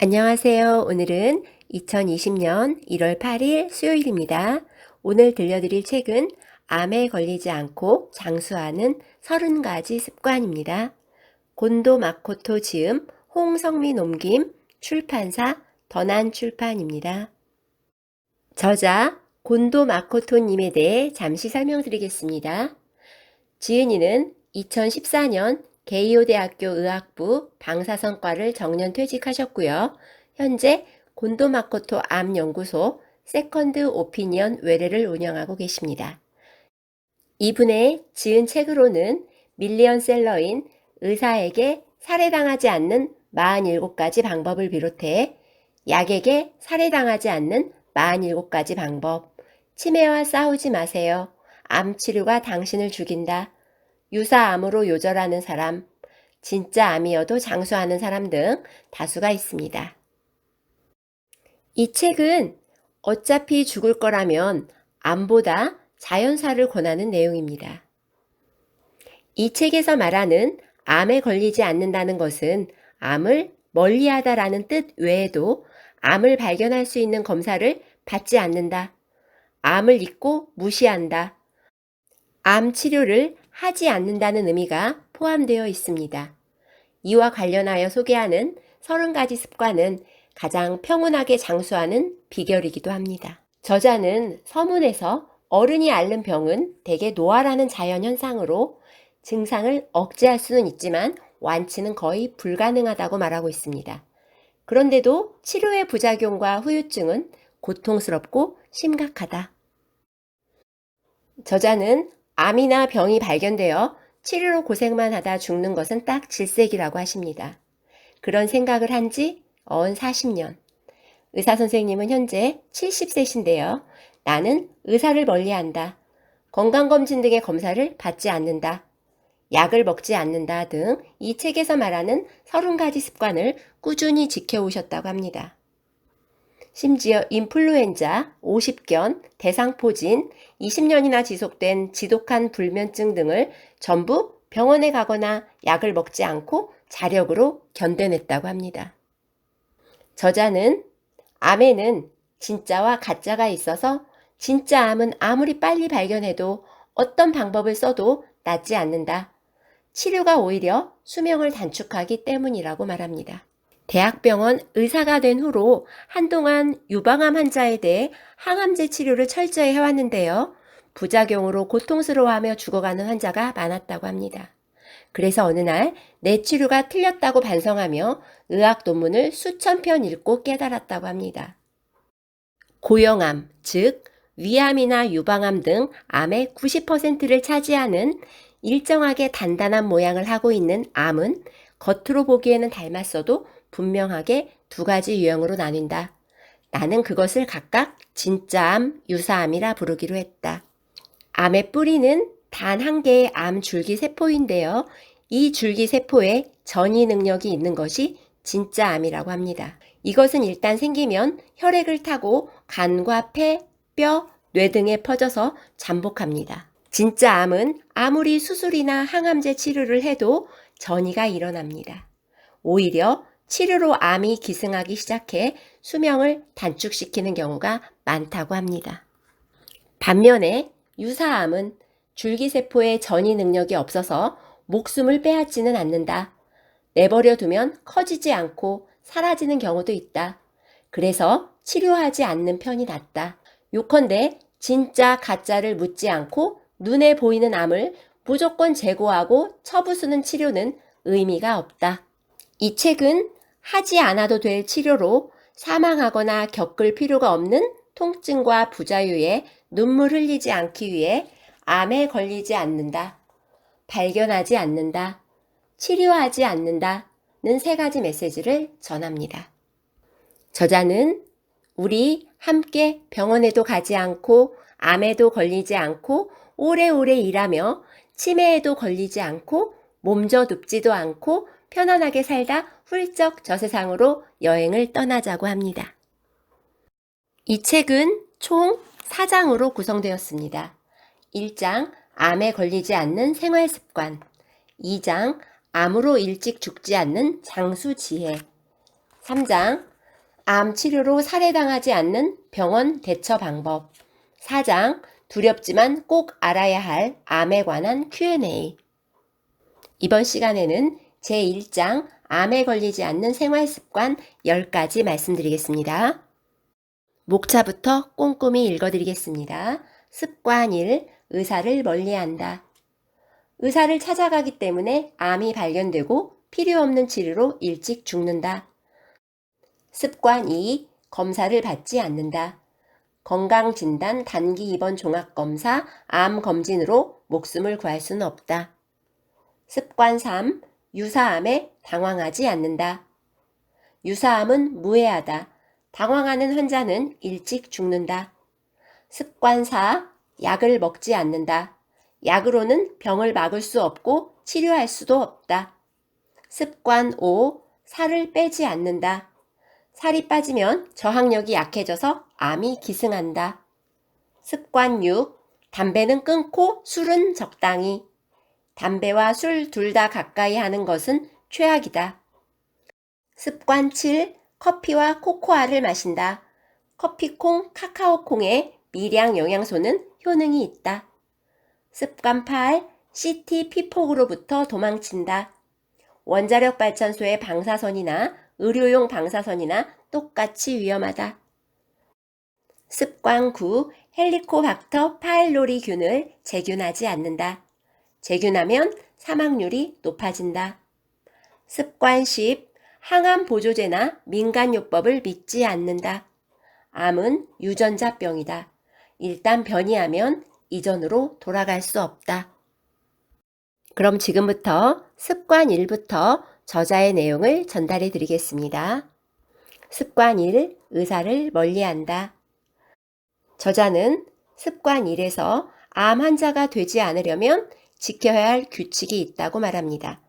안녕하세요. 오늘은 2020년 1월 8일 수요일입니다. 오늘 들려드릴 책은 암에 걸리지 않고 장수하는 30가지 습관입니다. 곤도 마코토 지음, 홍성민 옮김, 출판사 던한출판입니다. 저자 곤도 마코토님에 대해 잠시 설명드리겠습니다. 지은이는 2014년 게이오 대학교 의학부 방사선과를 정년 퇴직하셨고요. 현재 곤도 마코토 암 연구소 세컨드 오피니언 외래를 운영하고 계십니다. 이분의 지은 책으로는 밀리언셀러인 의사에게 살해당하지 않는 47가지 방법을 비롯해 약에게 살해당하지 않는 47가지 방법, 치매와 싸우지 마세요. 암 치료가 당신을 죽인다. 유사암으로 요절하는 사람, 진짜 암이어도 장수하는 사람 등 다수가 있습니다. 이 책은 어차피 죽을 거라면 암보다 자연사를 권하는 내용입니다. 이 책에서 말하는 암에 걸리지 않는다는 것은 암을 멀리하다라는 뜻 외에도 암을 발견할 수 있는 검사를 받지 않는다. 암을 잊고 무시한다. 암 치료를 하지 않는다는 의미가 포함되어 있습니다. 이와 관련하여 소개하는 30가지 습관은 가장 평온하게 장수하는 비결이기도 합니다. 저자는 서문에서 어른이 앓는 병은 대개 노화라는 자연현상으로 증상을 억제할 수는 있지만 완치는 거의 불가능하다고 말하고 있습니다. 그런데도 치료의 부작용과 후유증은 고통스럽고 심각하다. 저자는 암이나 병이 발견되어 치료로 고생만 하다 죽는 것은 딱 질색이라고 하십니다. 그런 생각을 한 지 40년. 의사선생님은 현재 70세신데요. 나는 의사를 멀리한다. 건강검진 등의 검사를 받지 않는다. 약을 먹지 않는다 등 이 책에서 말하는 30가지 습관을 꾸준히 지켜오셨다고 합니다. 심지어 인플루엔자, 50견, 대상포진, 20년이나 지속된 지독한 불면증 등을 전부 병원에 가거나 약을 먹지 않고 자력으로 견뎌냈다고 합니다. 저자는 암에는 진짜와 가짜가 있어서 진짜 암은 아무리 빨리 발견해도 어떤 방법을 써도 낫지 않는다. 치료가 오히려 수명을 단축하기 때문이라고 말합니다. 대학병원 의사가 된 후로 한동안 유방암 환자에 대해 항암제 치료를 철저히 해왔는데요. 부작용으로 고통스러워하며 죽어가는 환자가 많았다고 합니다. 그래서 어느 날 내 치료가 틀렸다고 반성하며 의학 논문을 수천 편 읽고 깨달았다고 합니다. 고형암, 즉 위암이나 유방암 등 암의 90%를 차지하는 일정하게 단단한 모양을 하고 있는 암은 겉으로 보기에는 닮았어도 분명하게 두 가지 유형으로 나뉜다. 나는 그것을 각각 진짜암, 유사암이라 부르기로 했다. 암의 뿌리는 단 한 개의 암 줄기세포인데요. 이 줄기세포에 전이 능력이 있는 것이 진짜암이라고 합니다. 이것은 일단 생기면 혈액을 타고 간과 폐, 뼈, 뇌 등에 퍼져서 잠복합니다. 진짜 암은 아무리 수술이나 항암제 치료를 해도 전이가 일어납니다. 오히려 치료로 암이 기승하기 시작해 수명을 단축시키는 경우가 많다고 합니다. 반면에 유사암은 줄기세포의 전이 능력이 없어서 목숨을 빼앗지는 않는다. 내버려 두면 커지지 않고 사라지는 경우도 있다. 그래서 치료하지 않는 편이 낫다. 요컨대 진짜 가짜를 묻지 않고 눈에 보이는 암을 무조건 제거하고 처부수는 치료는 의미가 없다. 이 책은 하지 않아도 될 치료로 사망하거나 겪을 필요가 없는 통증과 부자유에 눈물 흘리지 않기 위해 암에 걸리지 않는다, 발견하지 않는다, 치료하지 않는다는 3가지 메시지를 전합니다. 저자는 우리 함께 병원에도 가지 않고 암에도 걸리지 않고 오래오래 일하며 치매에도 걸리지 않고 몸져 눕지도 않고 편안하게 살다 훌쩍 저 세상으로 여행을 떠나자고 합니다. 이 책은 총 4장으로 구성되었습니다. 1장 암에 걸리지 않는 생활습관, 2장 암으로 일찍 죽지 않는 장수 지혜, 3장 암 치료로 살해당하지 않는 병원 대처 방법. 4장 두렵지만 꼭 알아야 할 암에 관한 Q&A. 이번 시간에는 제1장 암에 걸리지 않는 생활습관 10가지 말씀드리겠습니다. 목차부터 꼼꼼히 읽어드리겠습니다. 습관 1. 의사를 멀리한다. 의사를 찾아가기 때문에 암이 발견되고 필요 없는 치료로 일찍 죽는다. 습관 2. 검사를 받지 않는다. 건강진단 단기 입원 종합검사 암 검진으로 목숨을 구할 수는 없다. 습관 3. 유사암에 당황하지 않는다. 유사암은 무해하다. 당황하는 환자는 일찍 죽는다. 습관 4. 약을 먹지 않는다. 약으로는 병을 막을 수 없고 치료할 수도 없다. 습관 5. 살을 빼지 않는다. 살이 빠지면 저항력이 약해져서 암이 기승한다. 습관 6. 담배는 끊고 술은 적당히. 담배와 술 둘 다 가까이 하는 것은 최악이다. 습관 7. 커피와 코코아를 마신다. 커피콩, 카카오콩에 미량 영양소는 효능이 있다. 습관 8. CT 피폭으로부터 도망친다. 원자력 발전소의 방사선이나 의료용 방사선이나 똑같이 위험하다. 습관 9. 헬리코박터 파일로리균을 재균하지 않는다. 재균하면 사망률이 높아진다. 습관 10. 항암 보조제나 민간요법을 믿지 않는다. 암은 유전자병이다. 일단 변이하면 이전으로 돌아갈 수 없다. 그럼 지금부터 습관 1부터 저자의 내용을 전달해 드리겠습니다. 습관 1. 의사를 멀리한다. 저자는 습관 1에서 암 환자가 되지 않으려면 지켜야 할 규칙이 있다고 말합니다.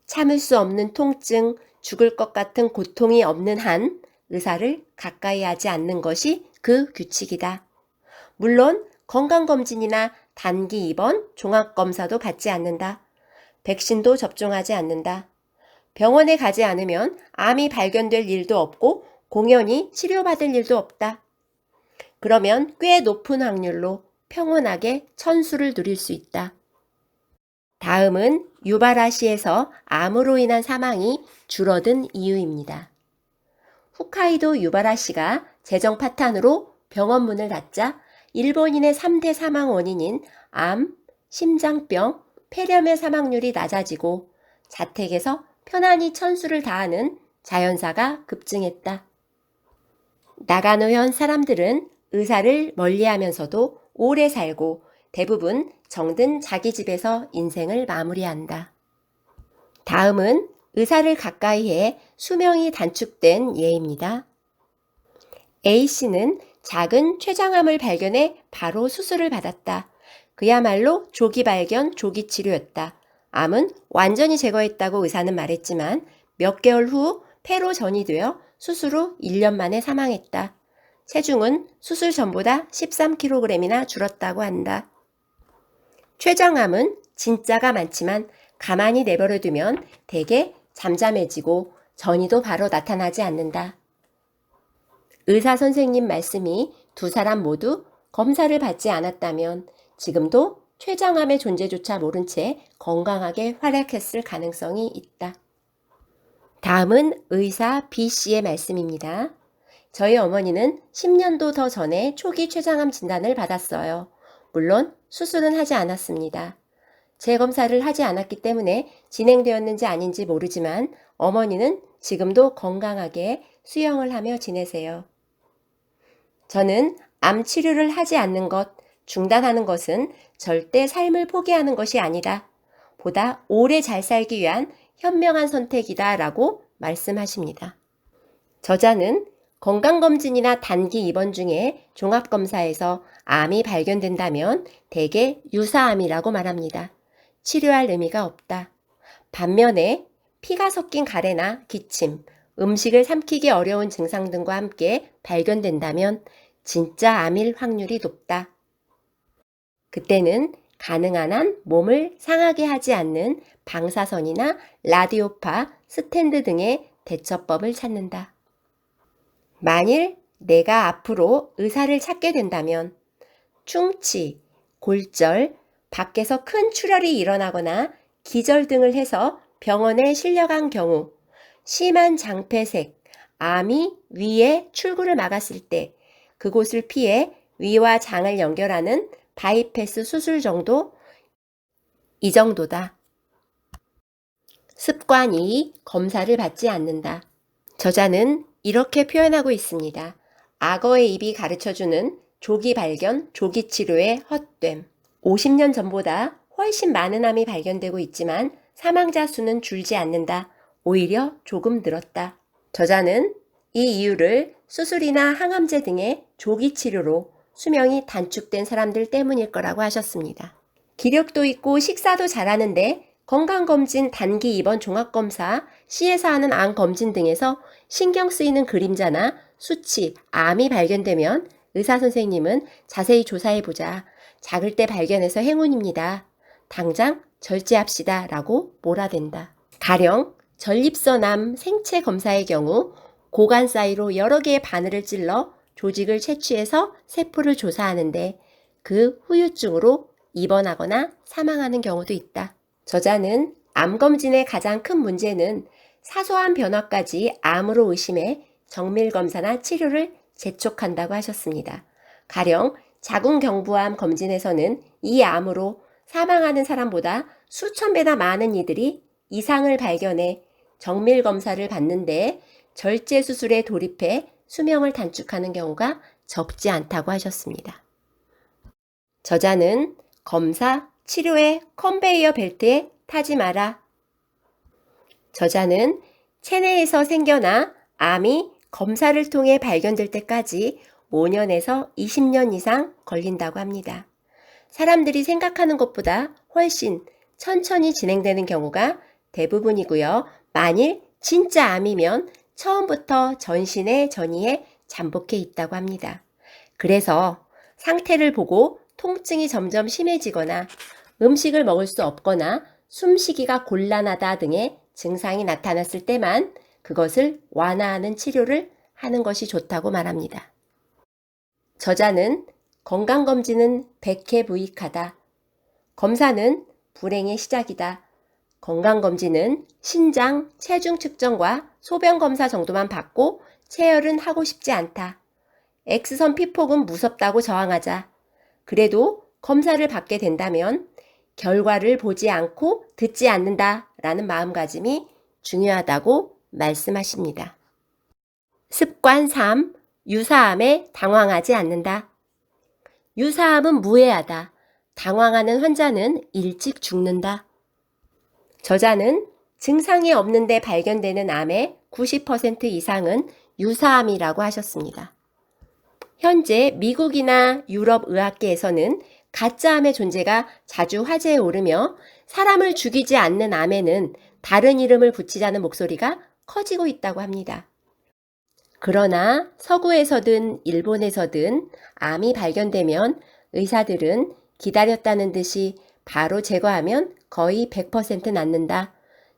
참을 수 없는 통증, 죽을 것 같은 고통이 없는 한 의사를 가까이 하지 않는 것이 그 규칙이다. 물론 건강검진이나 단기 입원, 종합검사도 받지 않는다. 백신도 접종하지 않는다. 병원에 가지 않으면 암이 발견될 일도 없고 공연히 치료받을 일도 없다. 그러면 꽤 높은 확률로 평온하게 천수를 누릴 수 있다. 다음은 유바라시에서 암으로 인한 사망이 줄어든 이유입니다. 홋카이도 유바라시가 재정 파탄으로 병원 문을 닫자 일본인의 3대 사망 원인인 암, 심장병, 폐렴의 사망률이 낮아지고 자택에서 편안히 천수를 다하는 자연사가 급증했다. 나가노현 사람들은 의사를 멀리하면서도 오래 살고 대부분 정든 자기 집에서 인생을 마무리한다. 다음은 의사를 가까이 해 수명이 단축된 예입니다. A씨는 작은 췌장암을 발견해 바로 수술을 받았다. 그야말로 조기 발견, 조기 치료였다. 암은 완전히 제거했다고 의사는 말했지만 몇 개월 후 폐로 전이되어 수술 후 1년 만에 사망했다. 체중은 수술 전보다 13kg이나 줄었다고 한다. 췌장암은 진짜가 많지만 가만히 내버려두면 대개 잠잠해지고 전이도 바로 나타나지 않는다. 의사 선생님 말씀이 두 사람 모두 검사를 받지 않았다면 지금도 췌장암의 존재조차 모른 채 건강하게 활약했을 가능성이 있다. 다음은 의사 B씨의 말씀입니다. 저희 어머니는 10년도 더 전에 초기 췌장암 진단을 받았어요. 물론 수술은 하지 않았습니다. 재검사를 하지 않았기 때문에 진행되었는지 아닌지 모르지만 어머니는 지금도 건강하게 수영을 하며 지내세요. 저는 암 치료를 하지 않는 것, 중단하는 것은 절대 삶을 포기하는 것이 아니다. 보다 오래 잘 살기 위한 현명한 선택이다 라고 말씀하십니다. 저자는 건강검진이나 단기 입원 중에 종합검사에서 암이 발견된다면 대개 유사암이라고 말합니다. 치료할 의미가 없다. 반면에 피가 섞인 가래나 기침, 음식을 삼키기 어려운 증상 등과 함께 발견된다면 진짜 암일 확률이 높다. 그때는 가능한 한 몸을 상하게 하지 않는 방사선이나 라디오파, 스탠드 등의 대처법을 찾는다. 만일 내가 앞으로 의사를 찾게 된다면 충치, 골절, 밖에서 큰 출혈이 일어나거나 기절 등을 해서 병원에 실려간 경우, 심한 장폐색, 암이 위에 출구를 막았을 때 그곳을 피해 위와 장을 연결하는 바이패스 수술 정도, 이 정도다. 습관 2. 검사를 받지 않는다. 저자는 이렇게 표현하고 있습니다. 악어의 입이 가르쳐주는 조기 발견, 조기 치료의 헛됨. 50년 전보다 훨씬 많은 암이 발견되고 있지만 사망자 수는 줄지 않는다. 오히려 조금 늘었다. 저자는 이 이유를 수술이나 항암제 등의 조기 치료로 수명이 단축된 사람들 때문일 거라고 하셨습니다. 기력도 있고 식사도 잘하는데 건강검진, 단기 입원 종합검사, 시에서 하는 암검진 등에서 신경 쓰이는 그림자나 수치, 암이 발견되면 의사선생님은 자세히 조사해보자. 작을 때 발견해서 행운입니다. 당장 절제합시다 라고 몰아댄다. 가령 전립선암 생체 검사의 경우 고관 사이로 여러 개의 바늘을 찔러 조직을 채취해서 세포를 조사하는데 그 후유증으로 입원하거나 사망하는 경우도 있다. 저자는 암검진의 가장 큰 문제는 사소한 변화까지 암으로 의심해 정밀검사나 치료를 재촉한다고 하셨습니다. 가령 자궁경부암 검진에서는 이 암으로 사망하는 사람보다 수천 배나 많은 이들이 이상을 발견해 정밀검사를 받는데 절제수술에 돌입해 수명을 단축하는 경우가 적지 않다고 하셨습니다. 저자는 검사, 치료의 컨베이어 벨트에 타지 마라. 저자는 체내에서 생겨나 암이 검사를 통해 발견될 때까지 5년에서 20년 이상 걸린다고 합니다. 사람들이 생각하는 것보다 훨씬 천천히 진행되는 경우가 대부분이고요. 만일 진짜 암이면 처음부터 전신의 전이에 잠복해 있다고 합니다. 그래서 상태를 보고 통증이 점점 심해지거나 음식을 먹을 수 없거나 숨쉬기가 곤란하다 등의 증상이 나타났을 때만 그것을 완화하는 치료를 하는 것이 좋다고 말합니다. 저자는 건강검진은 백해무익하다. 검사는 불행의 시작이다. 건강검진은 신장, 체중 측정과 소변검사 정도만 받고 체열은 하고 싶지 않다. X선 피폭은 무섭다고 저항하자. 그래도 검사를 받게 된다면 결과를 보지 않고 듣지 않는다라는 마음가짐이 중요하다고 말씀하십니다. 습관 3. 유사암에 당황하지 않는다. 유사암은 무해하다. 당황하는 환자는 일찍 죽는다. 저자는 증상이 없는데 발견되는 암의 90% 이상은 유사암이라고 하셨습니다. 현재 미국이나 유럽 의학계에서는 가짜암의 존재가 자주 화제에 오르며 사람을 죽이지 않는 암에는 다른 이름을 붙이자는 목소리가 커지고 있다고 합니다. 그러나 서구에서든 일본에서든 암이 발견되면 의사들은 기다렸다는 듯이 바로 제거하면 거의 100% 낫는다.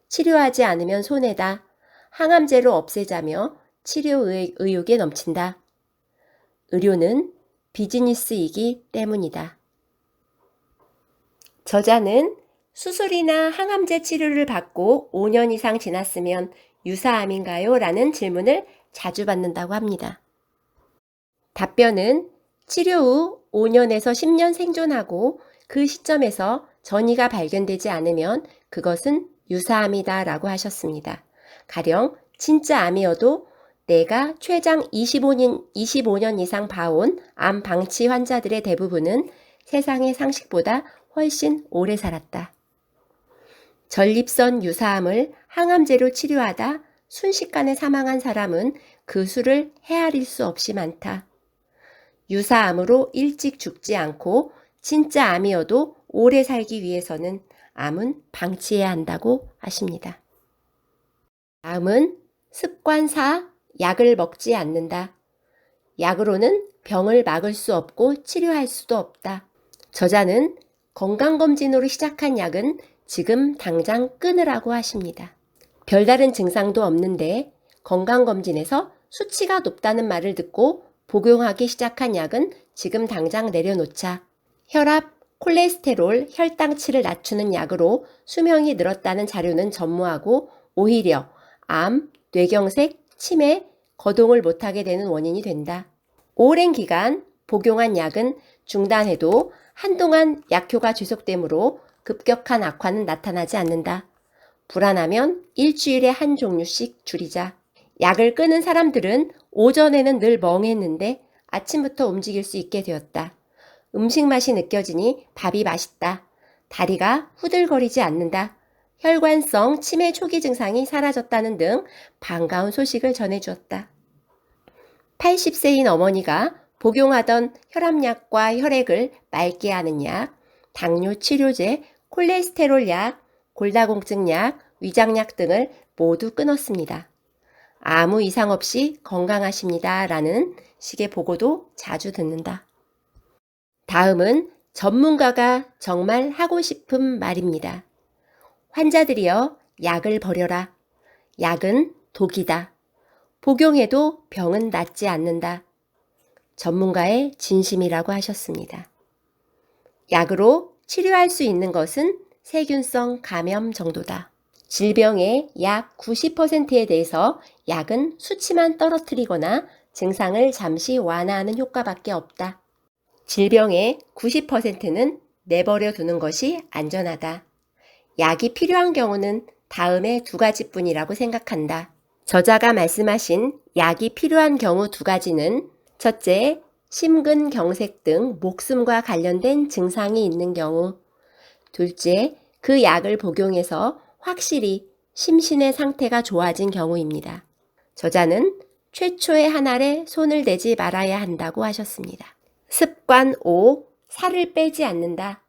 치료하지 않으면 손해다. 항암제로 없애자며 치료 의욕에 넘친다. 의료는 비즈니스이기 때문이다. 저자는 수술이나 항암제 치료를 받고 5년 이상 지났으면 유사암인가요? 라는 질문을 자주 받는다고 합니다. 답변은 치료 후 5년에서 10년 생존하고 그 시점에서 전이가 발견되지 않으면 그것은 유사암이다 라고 하셨습니다. 가령 진짜 암이어도 내가 최장 25년 이상 봐온 암 방치 환자들의 대부분은 세상의 상식보다 훨씬 오래 살았다. 전립선 유사암을 항암제로 치료하다 순식간에 사망한 사람은 그 수를 헤아릴 수 없이 많다. 유사암으로 일찍 죽지 않고 진짜 암이어도 오래 살기 위해서는 암은 방치해야 한다고 하십니다. 다음은 습관 4. 약을 먹지 않는다. 약으로는 병을 막을 수 없고 치료할 수도 없다. 저자는 건강검진으로 시작한 약은 지금 당장 끊으라고 하십니다. 별다른 증상도 없는데 건강검진에서 수치가 높다는 말을 듣고 복용하기 시작한 약은 지금 당장 내려놓자. 혈압, 콜레스테롤, 혈당치를 낮추는 약으로 수명이 늘었다는 자료는 전무하고 오히려 암, 뇌경색, 치매, 거동을 못하게 되는 원인이 된다. 오랜 기간 복용한 약은 중단해도 한동안 약효가 지속되므로 급격한 악화는 나타나지 않는다. 불안하면 일주일에 한 종류씩 줄이자. 약을 끊은 사람들은 오전에는 늘 멍했는데 아침부터 움직일 수 있게 되었다. 음식 맛이 느껴지니 밥이 맛있다. 다리가 후들거리지 않는다. 혈관성 치매 초기 증상이 사라졌다는 등 반가운 소식을 전해주었다. 80세인 어머니가 복용하던 혈압약과 혈액을 맑게 하는 약, 당뇨 치료제, 콜레스테롤 약, 골다공증 약, 위장약 등을 모두 끊었습니다. 아무 이상 없이 건강하십니다. 라는 식의 보고도 자주 듣는다. 다음은 전문가가 정말 하고 싶은 말입니다. 환자들이여, 약을 버려라. 약은 독이다. 복용해도 병은 낫지 않는다. 전문가의 진심이라고 하셨습니다. 약으로 치료할 수 있는 것은 세균성 감염 정도다. 질병의 약 90%에 대해서 약은 수치만 떨어뜨리거나 증상을 잠시 완화하는 효과밖에 없다. 질병의 90%는 내버려 두는 것이 안전하다. 약이 필요한 경우는 다음의 2가지뿐이라고 생각한다. 저자가 말씀하신 약이 필요한 경우 2가지는 첫째, 심근경색 등 목숨과 관련된 증상이 있는 경우. 둘째, 그 약을 복용해서 확실히 심신의 상태가 좋아진 경우입니다. 저자는 최초의 한 알에 손을 대지 말아야 한다고 하셨습니다. 습관 5. 살을 빼지 않는다.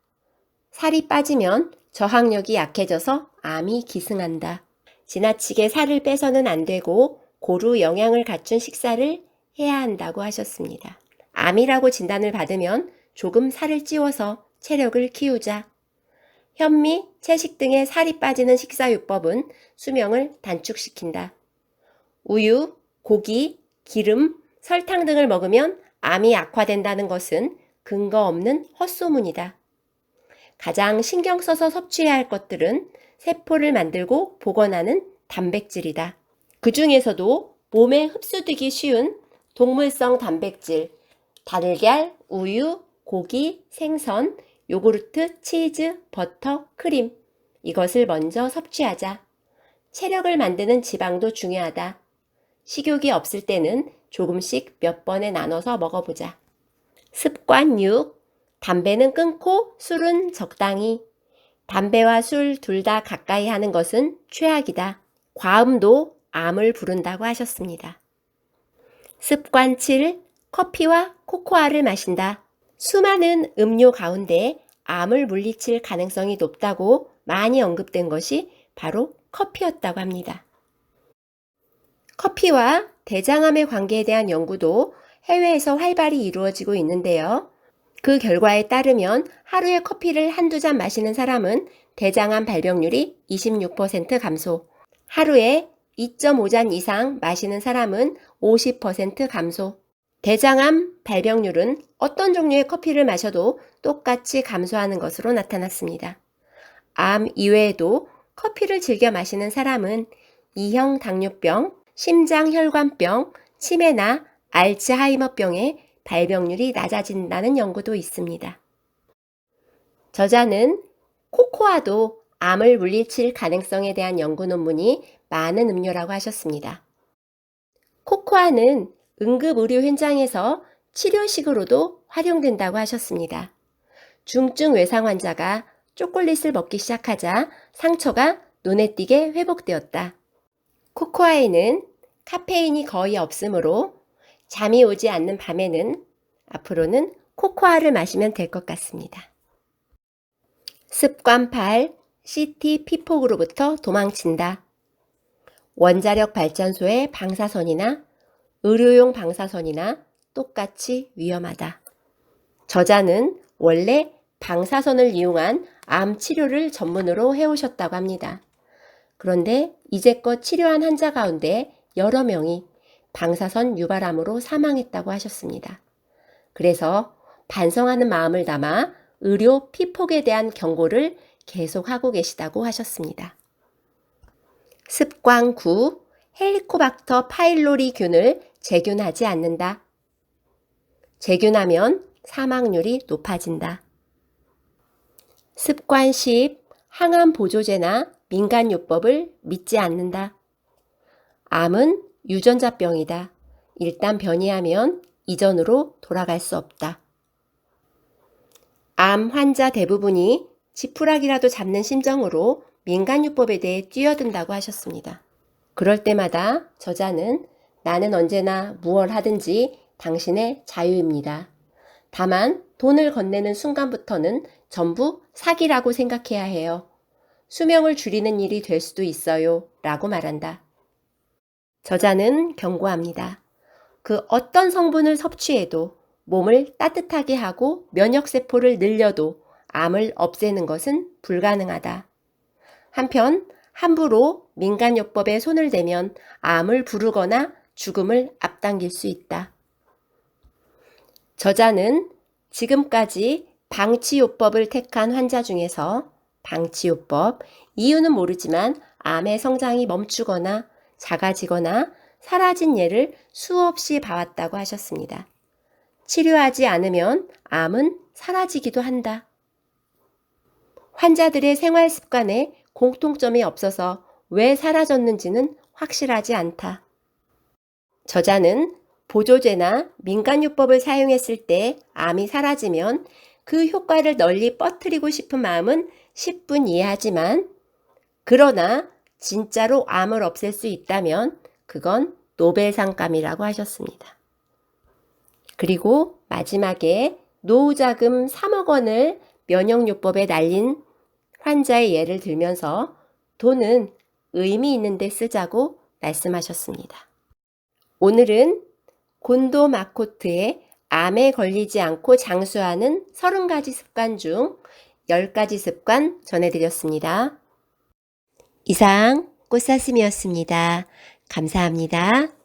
살이 빠지면 저항력이 약해져서 암이 기승한다. 지나치게 살을 빼서는 안 되고 고루 영양을 갖춘 식사를 해야 한다고 하셨습니다. 암이라고 진단을 받으면 조금 살을 찌워서 체력을 키우자. 현미, 채식 등의 살이 빠지는 식사요법은 수명을 단축시킨다. 우유, 고기, 기름, 설탕 등을 먹으면 암이 악화된다는 것은 근거 없는 헛소문이다. 가장 신경 써서 섭취해야 할 것들은 세포를 만들고 복원하는 단백질이다. 그 중에서도 몸에 흡수되기 쉬운 동물성 단백질, 달걀, 우유, 고기, 생선, 요구르트, 치즈, 버터, 크림, 이것을 먼저 섭취하자. 체력을 만드는 지방도 중요하다. 식욕이 없을 때는 조금씩 몇 번에 나눠서 먹어보자. 습관 6. 담배는 끊고 술은 적당히. 담배와 술 둘 다 가까이 하는 것은 최악이다. 과음도 암을 부른다고 하셨습니다. 습관 7. 커피와 코코아를 마신다. 수많은 음료 가운데 암을 물리칠 가능성이 높다고 많이 언급된 것이 바로 커피였다고 합니다. 커피와 대장암의 관계에 대한 연구도 해외에서 활발히 이루어지고 있는데요. 그 결과에 따르면 하루에 커피를 한두 잔 마시는 사람은 대장암 발병률이 26% 감소, 하루에 2.5잔 이상 마시는 사람은 50% 감소. 대장암 발병률은 어떤 종류의 커피를 마셔도 똑같이 감소하는 것으로 나타났습니다. 암 이외에도 커피를 즐겨 마시는 사람은 2형 당뇨병, 심장혈관병, 치매나 알츠하이머병의 발병률이 낮아진다는 연구도 있습니다. 저자는 코코아도 암을 물리칠 가능성에 대한 연구 논문이 많은 음료라고 하셨습니다. 코코아는 응급의료 현장에서 치료식으로도 활용된다고 하셨습니다. 중증 외상 환자가 초콜릿을 먹기 시작하자 상처가 눈에 띄게 회복되었다. 코코아에는 카페인이 거의 없으므로 잠이 오지 않는 밤에는 앞으로는 코코아를 마시면 될 것 같습니다. 습관 8. 시티 피폭으로부터 도망친다. 원자력 발전소의 방사선이나 의료용 방사선이나 똑같이 위험하다. 저자는 원래 방사선을 이용한 암 치료를 전문으로 해오셨다고 합니다. 그런데 이제껏 치료한 환자 가운데 여러 명이 방사선 유발암으로 사망했다고 하셨습니다. 그래서 반성하는 마음을 담아 의료 피폭에 대한 경고를 계속하고 계시다고 하셨습니다. 습관 9. 헬리코박터 파일로리균을 재균하지 않는다. 재균하면 사망률이 높아진다. 습관 10. 항암 보조제나 민간요법을 믿지 않는다. 암은 유전자병이다. 일단 변이하면 이전으로 돌아갈 수 없다. 암 환자 대부분이 지푸라기라도 잡는 심정으로 민간요법에 대해 뛰어든다고 하셨습니다. 그럴 때마다 저자는 나는 언제나 무얼 하든지 당신의 자유입니다. 다만 돈을 건네는 순간부터는 전부 사기라고 생각해야 해요. 수명을 줄이는 일이 될 수도 있어요. 라고 말한다. 저자는 경고합니다. 그 어떤 성분을 섭취해도 몸을 따뜻하게 하고 면역세포를 늘려도 암을 없애는 것은 불가능하다. 한편 함부로 민간요법에 손을 대면 암을 부르거나 죽음을 앞당길 수 있다. 저자는 지금까지 방치요법을 택한 환자 중에서 방치요법, 이유는 모르지만 암의 성장이 멈추거나 작아지거나 사라진 예를 수없이 봐왔다고 하셨습니다. 치료하지 않으면 암은 사라지기도 한다. 환자들의 생활 습관에 공통점이 없어서 왜 사라졌는지는 확실하지 않다. 저자는 보조제나 민간요법을 사용했을 때 암이 사라지면 그 효과를 널리 퍼뜨리고 싶은 마음은 10분 이해하지만 그러나 진짜로 암을 없앨 수 있다면 그건 노벨상감이라고 하셨습니다. 그리고 마지막에 노후자금 3억 원을 면역요법에 날린 환자의 예를 들면서 돈은 의미 있는 데 쓰자고 말씀하셨습니다. 오늘은 곤도 마코트의 암에 걸리지 않고 장수하는 30가지 습관 중 10가지 습관 전해드렸습니다. 이상 꽃사슴이었습니다. 감사합니다.